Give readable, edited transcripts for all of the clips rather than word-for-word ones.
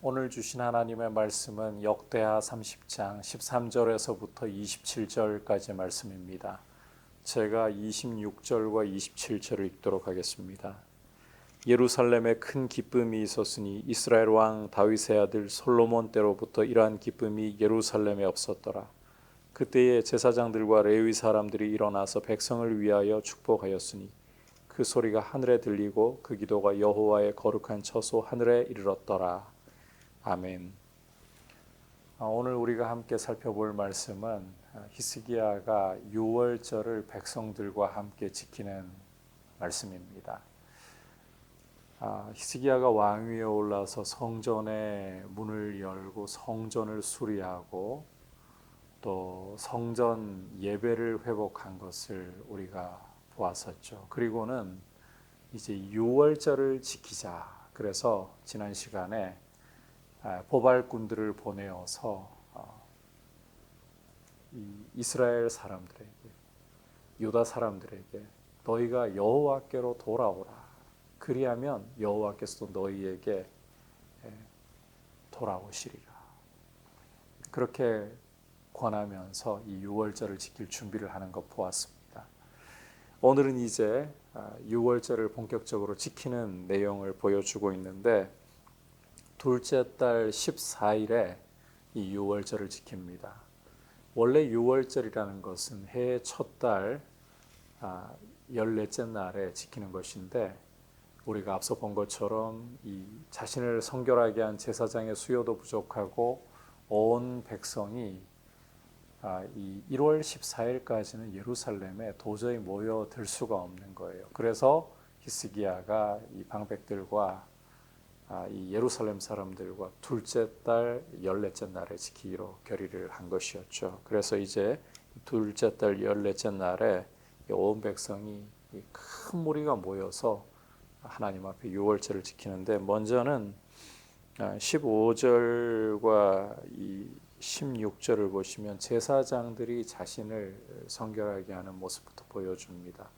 오늘 주신 하나님의 말씀은 역대하 30장 13절에서부터 27절까지 말씀입니다. 제가 26절과 27절을 읽도록 하겠습니다. 예루살렘에 큰 기쁨이 있었으니 이스라엘 왕 다윗의 아들 솔로몬 때로부터 이러한 기쁨이 예루살렘에 없었더라. 그때에 제사장들과 레위 사람들이 일어나서 백성을 위하여 축복하였으니 그 소리가 하늘에 들리고 그 기도가 여호와의 거룩한 처소 하늘에 이르렀더라. 아멘. 오늘 우리가 함께 살펴볼 말씀은 히스기야가 유월절을 백성들과 함께 지키는 말씀입니다. 히스기야가 왕위에 올라서 성전의 문을 열고 성전을 수리하고 또 성전 예배를 회복한 것을 우리가 보았었죠. 그리고는 이제 유월절을 지키자. 그래서 지난 시간에 보발꾼들을 보내어서 이스라엘 사람들에게, 유다 사람들에게 너희가 여호와께로 돌아오라. 그리하면 여호와께서도 너희에게 돌아오시리라. 그렇게 권하면서 이 유월절을 지킬 준비를 하는 것 보았습니다. 오늘은 이제 유월절을 본격적으로 지키는 내용을 보여주고 있는데 둘째 달 14일에 이 유월절을 지킵니다. 원래 유월절이라는 것은 해의 첫 달 14째 날에 지키는 것인데 우리가 앞서 본 것처럼 이 자신을 성결하게 한 제사장의 수요도 부족하고 온 백성이 이 1월 14일까지는 예루살렘에 도저히 모여들 수가 없는 거예요. 그래서 히스기야가 이 방백들과 이 예루살렘 사람들과 둘째 달 14째 날에 지키기로 결의를 한 것이었죠. 그래서 이제 둘째 달 14째 날에 온 백성이 큰 무리가 모여서 하나님 앞에 유월절을 지키는데 먼저는 15절과 이 16절을 보시면 제사장들이 자신을 성결하게 하는 모습부터 보여줍니다.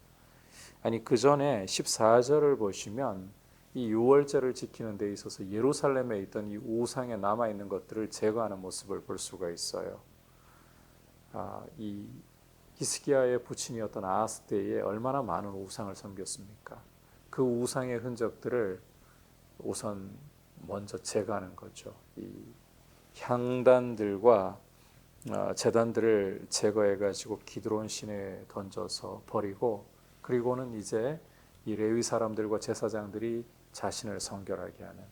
아니 그 전에 14절을 보시면 이 유월절을 지키는 데 있어서 예루살렘에 있던 이 우상에 남아있는 것들을 제거하는 모습을 볼 수가 있어요. 이 히스기야의 부친이었던 아하스 때에 얼마나 많은 우상을 섬겼습니까? 그 우상의 흔적들을 우선 먼저 제거하는 거죠. 이 향단들과 제단들을 제거해 가지고 기드론 시내에 던져서 버리고 그리고는 이제 이 레위 사람들과 제사장들이 자신을 성결하게 하는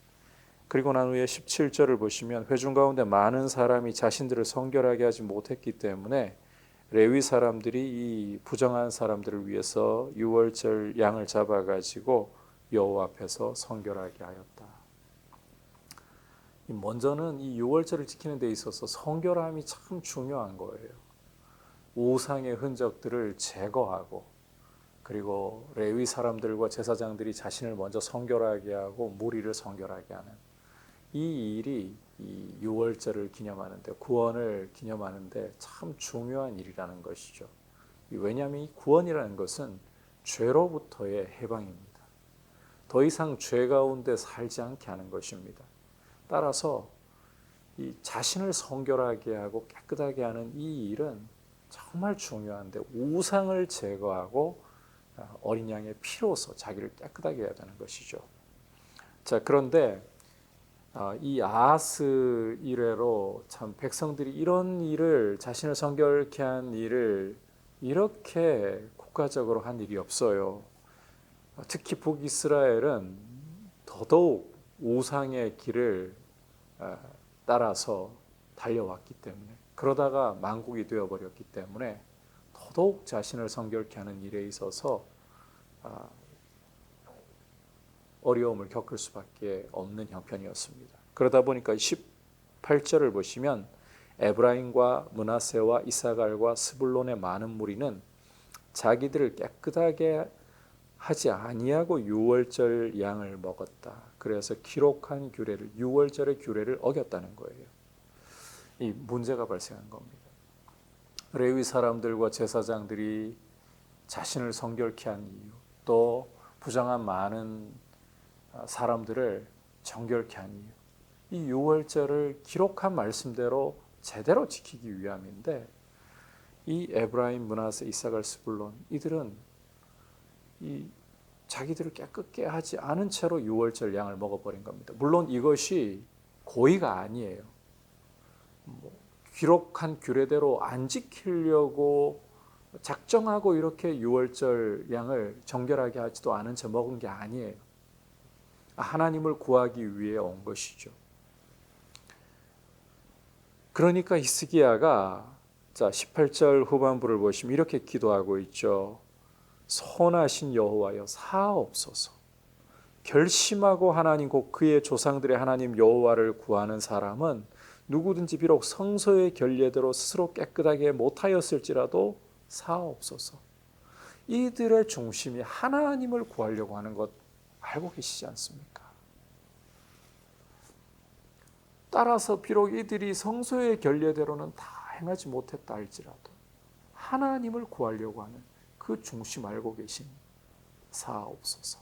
그리고 난 후에 17절을 보시면 회중 가운데 많은 사람이 자신들을 성결하게 하지 못했기 때문에 레위 사람들이 이 부정한 사람들을 위해서 유월절 양을 잡아가지고 여호와 앞에서 성결하게 하였다. 먼저는 이 유월절을 지키는 데 있어서 성결함이 참 중요한 거예요. 우상의 흔적들을 제거하고 그리고 레위 사람들과 제사장들이 자신을 먼저 성결하게 하고 무리를 성결하게 하는 이 일이 이 유월절을 기념하는데 구원을 기념하는데 참 중요한 일이라는 것이죠. 왜냐하면 이 구원이라는 것은 죄로부터의 해방입니다. 더 이상 죄 가운데 살지 않게 하는 것입니다. 따라서 이 자신을 성결하게 하고 깨끗하게 하는 이 일은 정말 중요한데 우상을 제거하고 어린 양의 피로서 자기를 깨끗하게 해야 되는 것이죠. 자, 그런데 이 아하스 이래로 참 백성들이 이런 일을 자신을 성결케 한 일을 이렇게 국가적으로 한 일이 없어요. 특히 북이스라엘은 더더욱 우상의 길을 따라서 달려왔기 때문에 그러다가 만국이 되어버렸기 때문에 더더욱 자신을 성결케 하는 일에 있어서 어려움을 겪을 수밖에 없는 형편이었습니다. 그러다 보니까 18절을 보시면 에브라임과 므낫세와 이사갈과 스불론의 많은 무리는 자기들을 깨끗하게 하지 아니하고 유월절 양을 먹었다. 그래서 기록한 규례를 유월절의 규례를 어겼다는 거예요. 이 문제가 발생한 겁니다. 레위 사람들과 제사장들이 자신을 성결케 한 이유, 또 부정한 많은 사람들을 정결케 한 이유, 이 유월절을 기록한 말씀대로 제대로 지키기 위함인데, 이 에브라임, 므낫세, 이사갈, 스불론 이들은 이 자기들을 깨끗게 하지 않은 채로 유월절 양을 먹어버린 겁니다. 물론 이것이 고의가 아니에요. 기록한 규례대로 안 지키려고 작정하고 이렇게 유월절 양을 정결하게 하지도 않은 채 먹은 게 아니에요. 하나님을 구하기 위해 온 것이죠. 그러니까 히스기야가 18절 후반부를 보시면 이렇게 기도하고 있죠. 선하신 여호와여 사하옵소서. 결심하고 하나님 곧 그의 조상들의 하나님 여호와를 구하는 사람은 누구든지 비록 성소의 결례대로 스스로 깨끗하게 못하였을지라도 사하옵소서. 이들의 중심이 하나님을 구하려고 하는 것 알고 계시지 않습니까? 따라서 비록 이들이 성소의 결례대로는 다 행하지 못했다 할지라도 하나님을 구하려고 하는 그 중심 알고 계신 사하옵소서.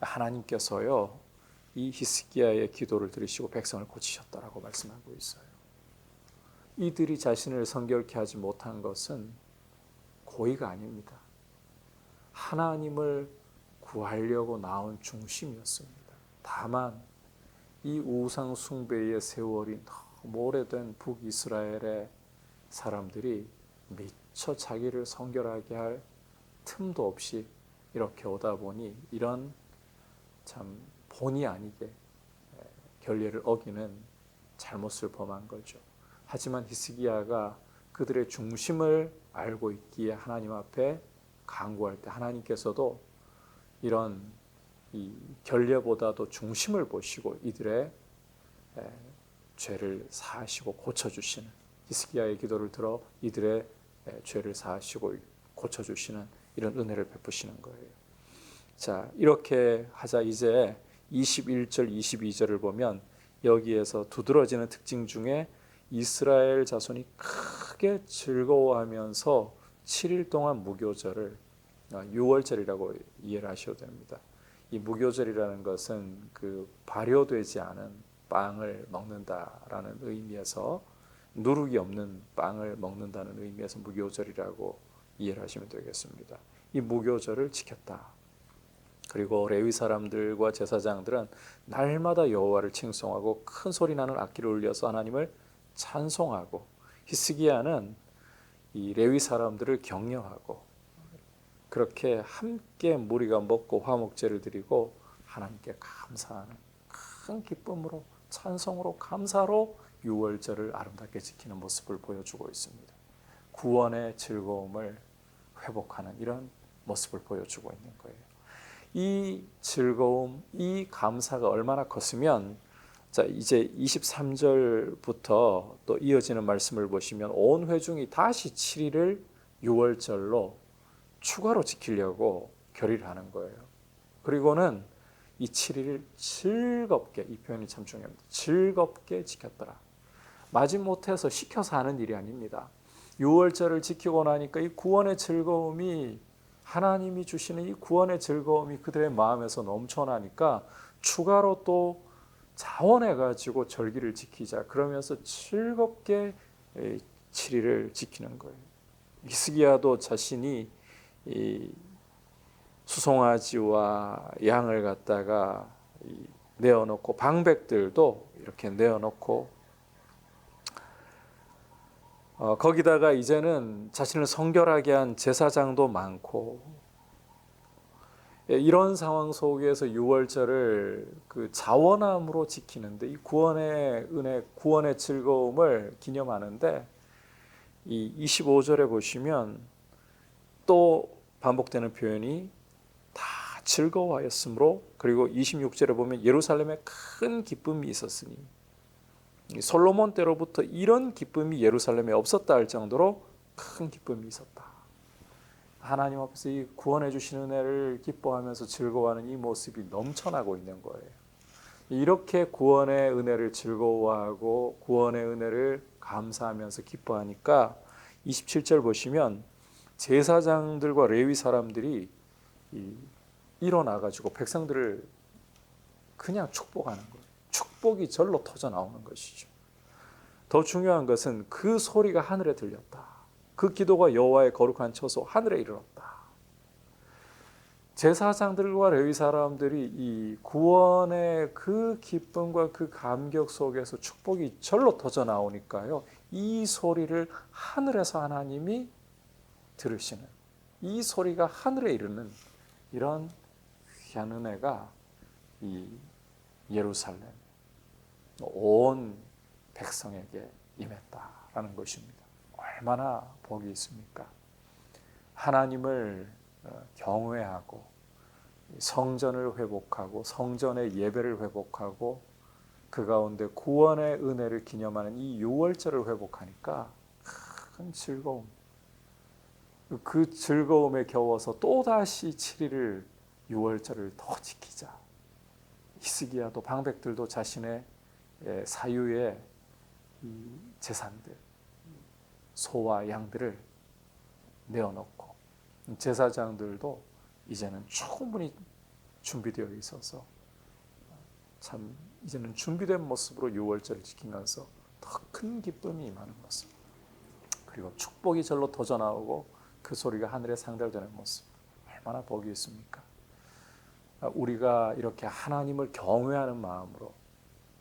하나님께서요, 이 히스기야의 기도를 들으시고 백성을 고치셨다라고 말씀하고 있어요. 이들이 자신을 성결케 하지 못한 것은 고의가 아닙니다. 하나님을 구하려고 나온 중심이었습니다. 다만 이 우상 숭배의 세월이 너무 오래된 북이스라엘의 사람들이 미처 자기를 성결하게 할 틈도 없이 이렇게 오다 보니 이런 참 본의 아니게 결례를 어기는 잘못을 범한 거죠. 하지만 히스기야가 그들의 중심을 알고 있기에 하나님 앞에 간구할 때 하나님께서도 이런 이 결례보다도 중심을 보시고 이들의 죄를 사하시고 고쳐주시는, 히스기야의 기도를 들어 이들의 죄를 사하시고 고쳐주시는 이런 은혜를 베푸시는 거예요. 자, 이렇게 하자 이제 21절 22절을 보면 여기에서 두드러지는 특징 중에 이스라엘 자손이 크게 즐거워하면서 7일 동안 무교절을 6월절이라고 이해를 하셔도 됩니다. 이 무교절이라는 것은 그 발효되지 않은 빵을 먹는다라는 의미에서, 누룩이 없는 빵을 먹는다는 의미에서 무교절이라고 이해를 하시면 되겠습니다. 이 무교절을 지켰다. 그리고 레위 사람들과 제사장들은 날마다 여호와를 칭송하고 큰 소리 나는 악기를 울려서 하나님을 찬송하고, 히스기야는 이 레위 사람들을 격려하고 그렇게 함께 무리가 먹고 화목제를 드리고 하나님께 감사하는 큰 기쁨으로, 찬송으로, 감사로 유월절을 아름답게 지키는 모습을 보여주고 있습니다. 구원의 즐거움을 회복하는 이런 모습을 보여주고 있는 거예요. 이 즐거움, 이 감사가 얼마나 컸으면, 자, 이제 23절부터 또 이어지는 말씀을 보시면 온 회중이 다시 7일을 유월절로 추가로 지키려고 결의를 하는 거예요. 그리고는 이 7일을 즐겁게, 이 표현이 참 중요합니다. 즐겁게 지켰더라. 마지못해서 시켜서 하는 일이 아닙니다. 유월절을 지키고 나니까 이 구원의 즐거움이, 하나님이 주시는 이 구원의 즐거움이 그들의 마음에서 넘쳐나니까 추가로 또 자원해가지고 절기를 지키자, 그러면서 즐겁게 7일을 지키는 거예요. 히스기야도 자신이 이 수송아지와 양을 갖다가 내어놓고, 방백들도 이렇게 내어놓고, 거기다가 이제는 자신을 성결하게 한 제사장도 많고, 이런 상황 속에서 유월절을 그 자원함으로 지키는데, 이 구원의 은혜, 구원의 즐거움을 기념하는데, 이 25절에 보시면 또 반복되는 표현이 다 즐거워하였으므로, 그리고 26절에 보면 예루살렘에 큰 기쁨이 있었으니, 솔로몬 때로부터 이런 기쁨이 예루살렘에 없었다 할 정도로 큰 기쁨이 있었다. 하나님 앞에서 이 구원해 주신 은혜를 기뻐하면서 즐거워하는 이 모습이 넘쳐나고 있는 거예요. 이렇게 구원의 은혜를 즐거워하고 구원의 은혜를 감사하면서 기뻐하니까 27절 보시면 제사장들과 레위 사람들이 일어나가지고 백성들을 그냥 축복하는 거예요. 축복이 절로 터져 나오는 것이죠. 더 중요한 것은 그 소리가 하늘에 들렸다. 그 기도가 여호와의 거룩한 처소 하늘에 이르렀다. 제사장들과 레위 사람들이 이 구원의 그 기쁨과 그 감격 속에서 축복이 절로 터져 나오니까요. 이 소리를 하늘에서 하나님이 들으시는, 이 소리가 하늘에 이르는 이런 귀한 은혜가 이 예루살렘 온 백성에게 임했다라는 것입니다. 얼마나 복이 있습니까? 하나님을 경외하고 성전을 회복하고 성전의 예배를 회복하고 그 가운데 구원의 은혜를 기념하는 이 유월절을 회복하니까 큰 즐거움, 그 즐거움에 겨워서 또다시 7일을 유월절을 더 지키자. 히스기야도 방백들도 자신의 사유의 재산들, 소와 양들을 내어놓고 제사장들도 이제는 충분히 준비되어 있어서 참 이제는 준비된 모습으로 유월절을 지키면서 더 큰 기쁨이 임하는 모습, 그리고 축복이 절로 터져 나오고 그 소리가 하늘에 상달되는 모습, 얼마나 복이 있습니까? 우리가 이렇게 하나님을 경외하는 마음으로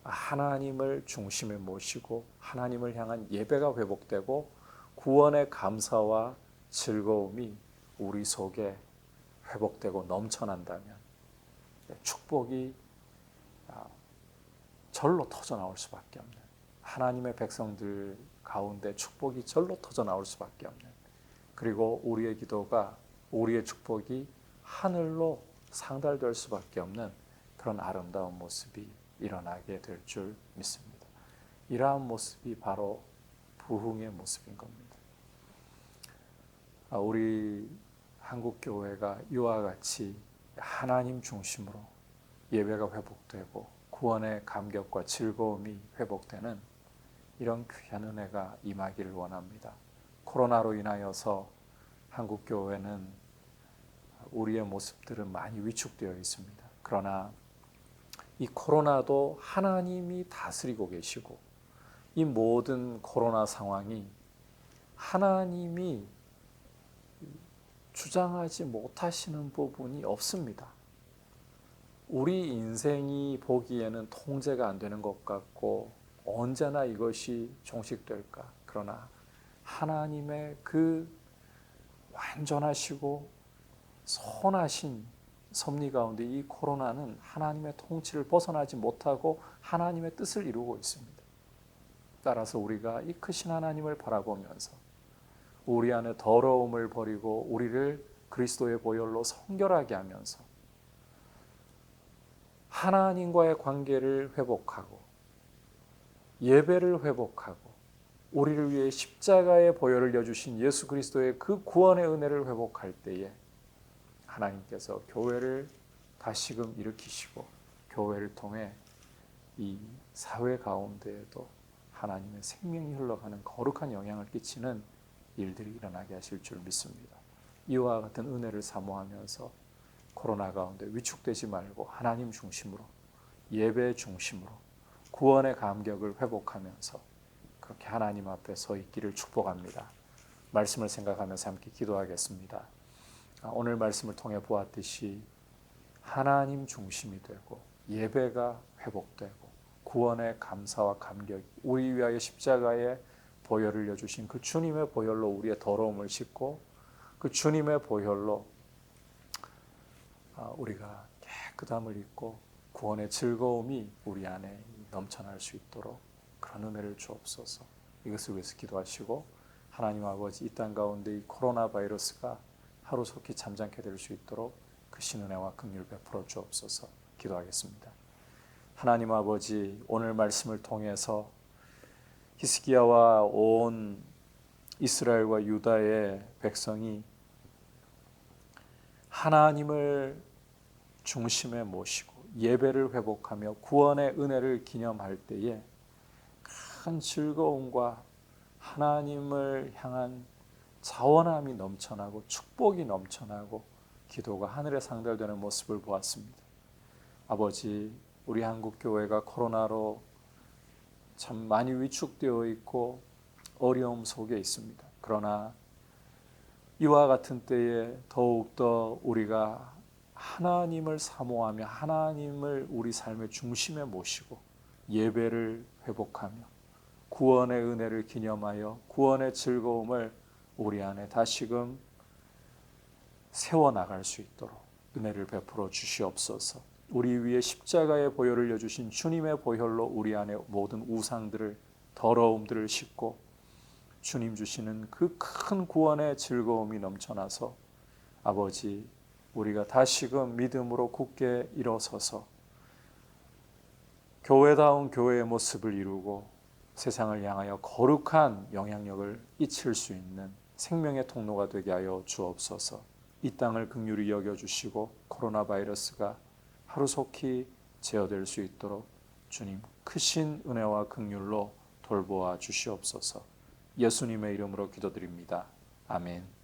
하나님을 중심에 모시고 하나님을 향한 예배가 회복되고 구원의 감사와 즐거움이 우리 속에 회복되고 넘쳐난다면 축복이 절로 터져 나올 수밖에 없는, 하나님의 백성들 가운데 축복이 절로 터져 나올 수밖에 없는, 그리고 우리의 기도가, 우리의 축복이 하늘로 상달될 수밖에 없는 그런 아름다운 모습이 일어나게 될 줄 믿습니다. 이러한 모습이 바로 부흥의 모습인 겁니다. 우리 한국교회가 이와 같이 하나님 중심으로 예배가 회복되고 구원의 감격과 즐거움이 회복되는 이런 귀한 은혜가 임하기를 원합니다. 코로나로 인하여서 한국교회는 우리의 모습들은 많이 위축되어 있습니다. 그러나 이 코로나도 하나님이 다스리고 계시고 이 모든 코로나 상황이 하나님이 주장하지 못하시는 부분이 없습니다. 우리 인생이 보기에는 통제가 안 되는 것 같고 언제나 이것이 종식될까? 그러나 하나님의 그 완전하시고 선하신 섭리 가운데 이 코로나는 하나님의 통치를 벗어나지 못하고 하나님의 뜻을 이루고 있습니다. 따라서 우리가 이 크신 하나님을 바라보면서 우리 안에 더러움을 버리고 우리를 그리스도의 보혈로 성결하게 하면서 하나님과의 관계를 회복하고 예배를 회복하고 우리를 위해 십자가의 보혈을 여주신 예수 그리스도의 그 구원의 은혜를 회복할 때에 하나님께서 교회를 다시금 일으키시고 교회를 통해 이 사회 가운데에도 하나님의 생명이 흘러가는 거룩한 영향을 끼치는 일들이 일어나게 하실 줄 믿습니다. 이와 같은 은혜를 사모하면서 코로나 가운데 위축되지 말고 하나님 중심으로 예배 중심으로 구원의 감격을 회복하면서 그렇게 하나님 앞에 서 있기를 축복합니다. 말씀을 생각하면서 함께 기도하겠습니다. 오늘 말씀을 통해 보았듯이 하나님 중심이 되고 예배가 회복되고 구원의 감사와 감격이 우리 위하여 십자가의 보혈을 여주신 그 주님의 보혈로 우리의 더러움을 씻고 그 주님의 보혈로 우리가 깨끗함을 입고 구원의 즐거움이 우리 안에 넘쳐날 수 있도록 그런 은혜를 주옵소서. 이것을 위해서 기도하시고 하나님 아버지 이 땅 가운데 이 코로나 바이러스가 하루속히 잠잠케 될 수 있도록 그 신은혜와 긍휼 베풀어 주옵소서. 기도하겠습니다. 하나님 아버지 오늘 말씀을 통해서 히스기야와 온 이스라엘과 유다의 백성이 하나님을 중심에 모시고 예배를 회복하며 구원의 은혜를 기념할 때에 큰 즐거움과 하나님을 향한 자원함이 넘쳐나고 축복이 넘쳐나고 기도가 하늘에 상달되는 모습을 보았습니다. 아버지 우리 한국 교회가 코로나로 참 많이 위축되어 있고 어려움 속에 있습니다. 그러나 이와 같은 때에 더욱더 우리가 하나님을 사모하며 하나님을 우리 삶의 중심에 모시고 예배를 회복하며 구원의 은혜를 기념하여 구원의 즐거움을 우리 안에 다시금 세워나갈 수 있도록 은혜를 베풀어 주시옵소서. 우리 위에 십자가의 보혈을 흘려주신 주님의 보혈로 우리 안에 모든 우상들을 더러움들을 씻고 주님 주시는 그 큰 구원의 즐거움이 넘쳐나서 아버지 우리가 다시금 믿음으로 굳게 일어서서 교회다운 교회의 모습을 이루고 세상을 향하여 거룩한 영향력을 끼칠 수 있는 생명의 통로가 되게 하여 주옵소서. 이 땅을 긍휼히 여겨주시고 코로나 바이러스가 하루속히 제어될 수 있도록 주님 크신 은혜와 긍휼로 돌보아 주시옵소서. 예수님의 이름으로 기도드립니다. 아멘.